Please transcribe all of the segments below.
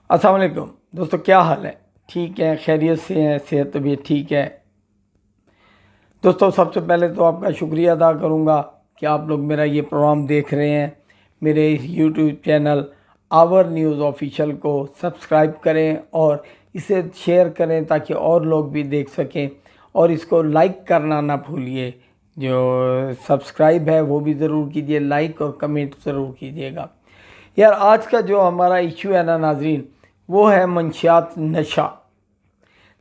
अस्सलाम वालेकुम दोस्तों, क्या हाल है? ठीक है, खैरियत से हैं, सेहत भी ठीक है। दोस्तों, सबसे पहले तो आपका शुक्रिया अदा करूंगा कि आप लोग मेरा ये प्रोग्राम देख रहे हैं। मेरे इस YouTube channel Our News official को सब्सक्राइब करें और इसे शेयर करें ताकि और लोग भी देख सकें, और इसको लाइक करना ना भूलिए। जो सब्सक्राइब है वो भी ज़रूर कीजिए, लाइक और कमेंट ज़रूर कीजिएगा। यार, आज का जो हमारा इशू है ना नाजरीन, वो है मंशियात नशा।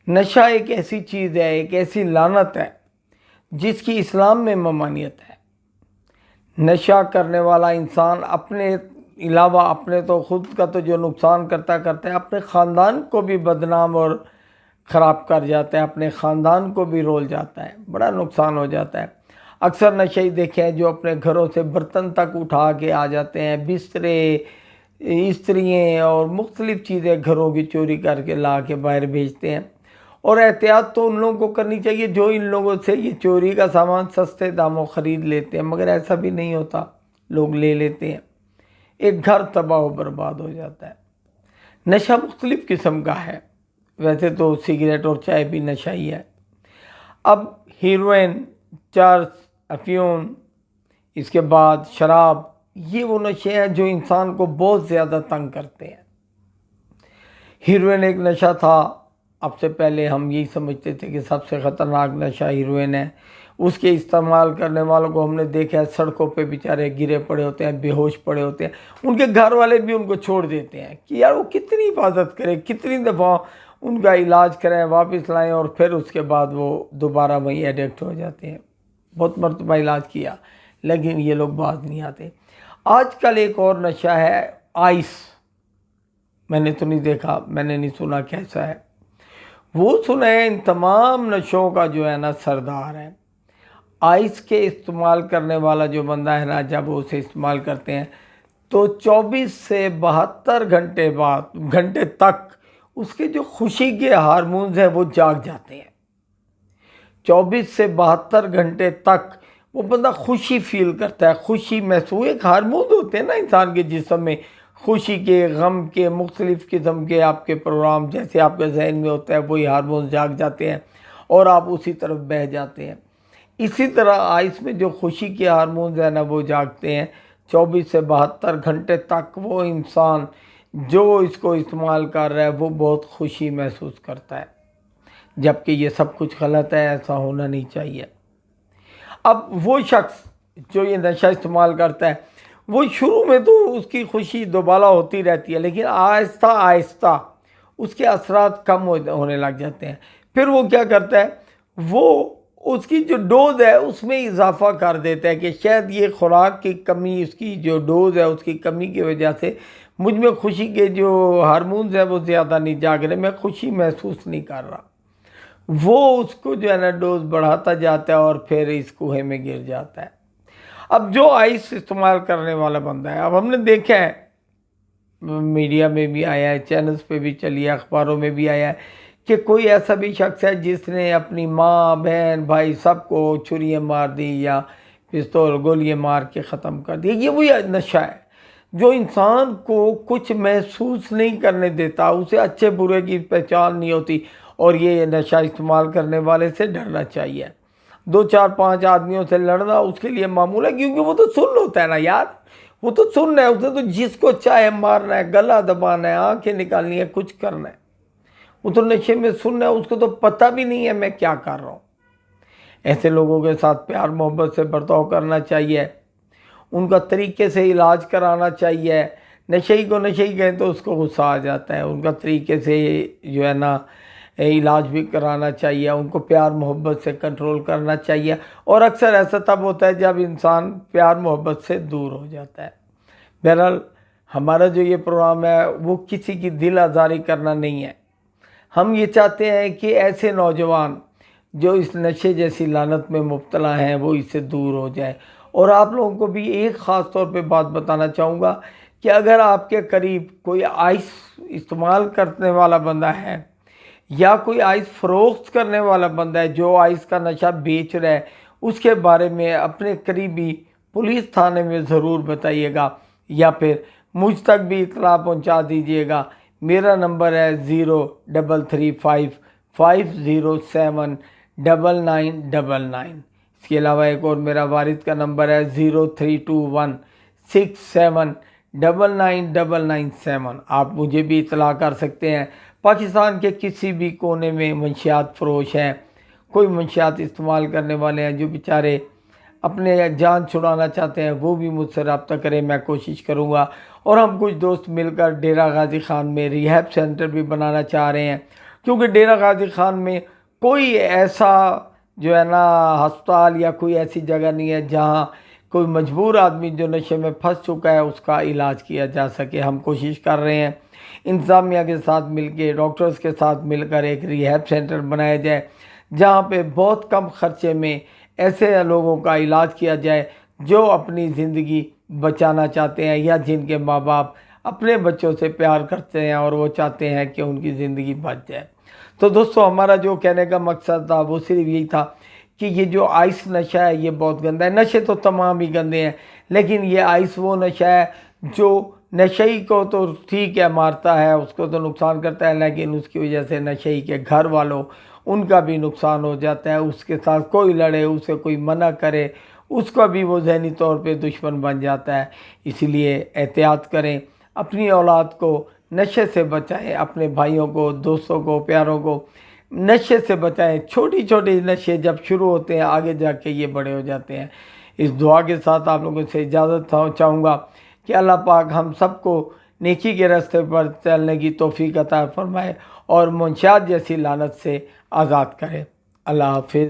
नशा एक ऐसी चीज़ है, एक ऐसी लानत है जिसकी इस्लाम में ममानियत है। नशा करने वाला इंसान अपने अलावा अपने तो खुद का तो जो नुकसान करता करता है, अपने ख़ानदान को भी बदनाम और ख़राब कर जाता है, अपने ख़ानदान को भी रोल जाता है, बड़ा नुकसान हो जाता है। अक्सर नशे देखे हैं जो अपने घरों से बर्तन तक उठा के आ जाते हैं, बिस्तरे, इस्त्रियाँ और मुख्तलिफ़ चीज़ें घरों की चोरी करके ला के बाहर बेचते हैं। और एहतियात तो उन लोगों को करनी चाहिए जो इन लोगों से ये चोरी का सामान सस्ते दामों ख़रीद लेते हैं, मगर ऐसा भी नहीं होता, लोग ले लेते हैं, एक घर तबाह व बर्बाद हो जाता है। नशा मुख्तलिफ़ किस्म का है, वैसे तो सिगरेट और चाय भी नशा ही है। अब हीरोइन, चर्च, अफ्यून, इसके बाद शराब, ये वो नशे हैं जो इंसान को बहुत ज़्यादा तंग करते हैं। हीरोइन एक नशा था, अब से पहले हम यही समझते थे कि सबसे ख़तरनाक नशा हीरोइन है। उसके इस्तेमाल करने वालों को हमने देखा है सड़कों पे बेचारे गिरे पड़े होते हैं, बेहोश पड़े होते हैं। उनके घर वाले भी उनको छोड़ देते हैं कि यार वो कितनी हिफाजत करें, कितनी दफ़ा उनका इलाज करें, वापस लाएं, और फिर उसके बाद वो दोबारा वहीं एडिक्ट हो जाते हैं। बहुत मरतबा इलाज किया लेकिन ये लोग बाज नहीं आते। आजकल एक और नशा है आइस। मैंने तो नहीं देखा, मैंने नहीं सुना कैसा है। वो सुना है इन तमाम नशों का जो है ना सरदार है। आइस के इस्तेमाल करने वाला जो बंदा है ना, जब वो उसे इस्तेमाल करते हैं तो 24 से 72 घंटे तक उसके जो खुशी के हार्मोन्स हैं वो जाग जाते हैं। 24 से 72 घंटे तक वो बंदा खुशी फील करता है, खुशी महसूस। एक हार्मोन्स होते हैं ना इंसान के जिस्म में, खुशी के, गम के, मुख्तलिफ़ किस्म के आपके प्रोग्राम जैसे आपके जहन में होता है, वही हार्मोन्स जाग जाते हैं और आप उसी तरफ बह जाते हैं। इसी तरह आइस में जो खुशी के हार्मोन्स हैं ना वो जागते हैं। 24 से 72 घंटे तक वो इंसान जो इसको इस्तेमाल कर रहा है वो बहुत खुशी महसूस करता है, जबकि ये सब कुछ गलत है, ऐसा होना नहीं चाहिए। अब वो शख्स जो ये नशा इस्तेमाल करता है, वो शुरू में तो उसकी खुशी दोबाला होती रहती है, लेकिन आहिस्ता आहिस्ता उसके असरात कम होने लग जाते हैं। फिर वो क्या करता है, वो उसकी जो डोज है उसमें इजाफा कर देता है कि शायद ये खुराक की कमी, उसकी जो डोज है उसकी कमी की वजह से मुझ में खुशी के जो हार्मोन्स हैं वो ज़्यादा नहीं जाग रहे, मैं खुशी महसूस नहीं कर रहा। वो उसको जो है ना डोज बढ़ाता जाता है और फिर इस कुएं में गिर जाता है। अब जो आइस इस्तेमाल करने वाला बंदा है, अब हमने देखा है, मीडिया में भी आया है, चैनल्स पे भी चली है, अखबारों में भी आया है कि कोई ऐसा भी शख्स है जिसने अपनी माँ, बहन, भाई सबको छुरियाँ मार दी या पिस्तौल गोलियाँ मार के ख़त्म कर दिया। ये वही नशा है जो इंसान को कुछ महसूस नहीं करने देता, उसे अच्छे बुरे की पहचान नहीं होती, और ये नशा इस्तेमाल करने वाले से डरना चाहिए। 2, 4, 5 आदमियों से लड़ना उसके लिए मामूल है, क्योंकि वो तो सुन्न होता है ना यार, वो तो सुन्न है, उसने तो जिसको चाहे मारना है, गला दबाना है, आंखें निकालनी है, कुछ करना है। वो तो नशे में सुन्न है, उसको तो पता भी नहीं है मैं क्या कर रहा हूँ। ऐसे लोगों के साथ प्यार मोहब्बत से बर्ताव करना चाहिए, उनका तरीके से इलाज कराना चाहिए। नशेई को नशेई कहें तो उसको गुस्सा आ जाता है, उनका तरीके से जो है ना इलाज भी कराना चाहिए, उनको प्यार मोहब्बत से कंट्रोल करना चाहिए। और अक्सर ऐसा तब होता है जब इंसान प्यार मोहब्बत से दूर हो जाता है। बहरहाल, हमारा जो ये प्रोग्राम है वो किसी की दिल आज़ारी करना नहीं है। हम ये चाहते हैं कि ऐसे नौजवान जो इस नशे जैसी लानत में मुब्तला हैं वो इससे दूर हो जाए। और आप लोगों को भी एक ख़ास तौर पे बात बताना चाहूँगा कि अगर आपके करीब कोई आइस इस्तेमाल करने वाला बंदा है या कोई आइस फ़रोख्त करने वाला बंदा है जो आइस का नशा बेच रहा है, उसके बारे में अपने करीबी पुलिस थाने में ज़रूर बताइएगा, या फिर मुझ तक भी इत्तला पहुंचा दीजिएगा। मेरा नंबर है 0335507999। इसके अलावा एक और मेरा वारिद का नंबर है 032167999997। आप मुझे भी इतला कर सकते हैं। पाकिस्तान के किसी भी कोने में मंशियात फ़रोश हैं, कोई मंशियात इस्तेमाल करने वाले हैं जो बेचारे अपने जान छुड़ाना चाहते हैं, वो भी मुझसे रब्ता करें, मैं कोशिश करूँगा। और हम कुछ दोस्त मिलकर डेरा गाजी ख़ान में रिहैब सेंटर भी बनाना चाह रहे हैं, क्योंकि डेरा गाजी ख़ान में कोई ऐसा जो है ना अस्पताल या कोई ऐसी जगह नहीं है जहाँ कोई मजबूर आदमी जो नशे में फंस चुका है उसका इलाज किया जा सके। हम कोशिश कर रहे हैं इंतज़ामिया के साथ मिलकर, डॉक्टर्स के साथ मिलकर एक रिहैब सेंटर बनाया जाए, जहाँ पे बहुत कम ख़र्चे में ऐसे लोगों का इलाज किया जाए जो अपनी ज़िंदगी बचाना चाहते हैं या जिनके माँ बाप अपने बच्चों से प्यार करते हैं और वो चाहते हैं कि उनकी ज़िंदगी बच जाए। तो दोस्तों, हमारा जो कहने का मकसद था वो सिर्फ यही था कि ये जो आइस नशा है ये बहुत गंदा है। नशे तो तमाम ही गंदे हैं, लेकिन ये आइस वो नशा है जो नशेई को तो ठीक है मारता है, उसको तो नुकसान करता है, लेकिन उसकी वजह से नशेई के घर वालों उनका भी नुकसान हो जाता है। उसके साथ कोई लड़े, उसे कोई मना करे, उसका भी वो ज़हनी तौर पे दुश्मन बन जाता है। इसीलिए एहतियात करें, अपनी औलाद को नशे से बचाएं, अपने भाइयों को, दोस्तों को, प्यारों को नशे से बचाएं। छोटी छोटी नशे जब शुरू होते हैं आगे जाके ये बड़े हो जाते हैं। इस दुआ के साथ आप लोगों से इजाज़त चाहूँगा कि अल्लाह पाक हम सबको नेकी के रास्ते पर चलने की तौफीक अता फरमाए और मुंशियात जैसी लानत से आज़ाद करे। अल्लाह हाफिज़।